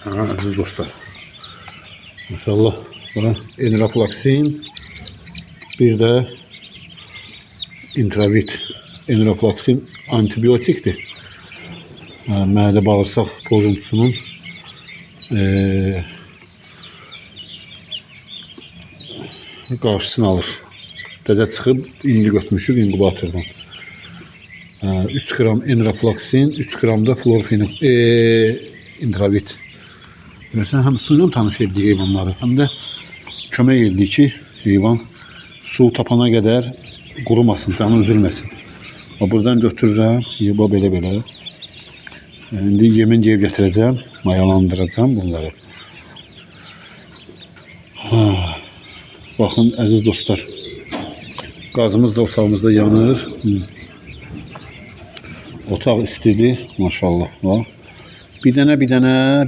Aziz dostlar. Maşallah. Enroflaksin. Bir de intravit. Enroflaksin antibiyotiktir. Mədə bağırsaq pozuntusunun qarşısını alır. Təzə çıxıb indi götürmüşük inkubatordan. 3 gram enroflaksin, 3 gram da florfenik intravit. Görürsən, həm suyla tanış etdik heyvanları, həm də kömək etdik ki, heyvan su tapana qədər qurumasın, canı üzülməsin. Buradan götürürəm, yuba belə-belə. İndi yemin yeyib gətirəcəm, mayalandıracam bunları. Baxın, əziz dostlar, qazımız da otağımızda yanır. Otaq istidir, maşallah. Bir dənə.